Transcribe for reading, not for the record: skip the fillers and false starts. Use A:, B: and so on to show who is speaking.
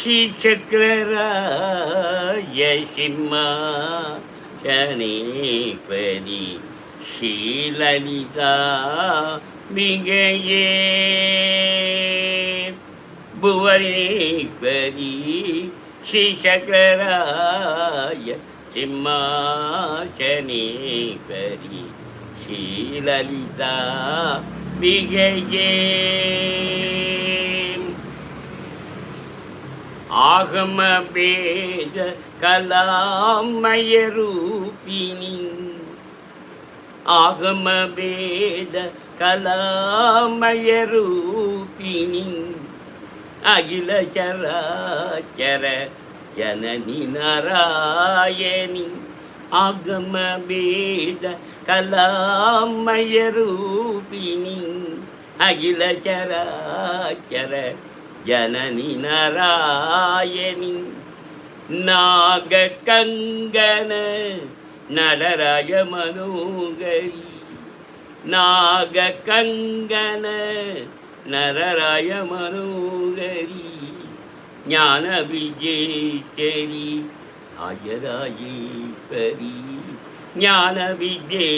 A: ஸ்ரீசக்கரராய சிம்மாசனேஸ்வரி ஸ்ரீலலிதா மிகையே புவனேஸ்வரி ஸ்ரீசக்கரராய சிம்மாசனேஸ்வரி ஸ்ரீலலிதா மிகையே ஆகம வேத கலாமய ரூபிணி ஆகம வேத கலாமய ரூபிணி அகில சராச்சர ஜனனி நாராயணி ஆகம வேத கலாமய ரூபிணி அகில சராச்சர ஜனனி நாராயணி நாக கங்கன நடராய மனோகரி நாக கங்கன நரராய மனோகரி ஞான விஜேஸ்வரி ராஜராஜேஸ்வரி ஞான விஜே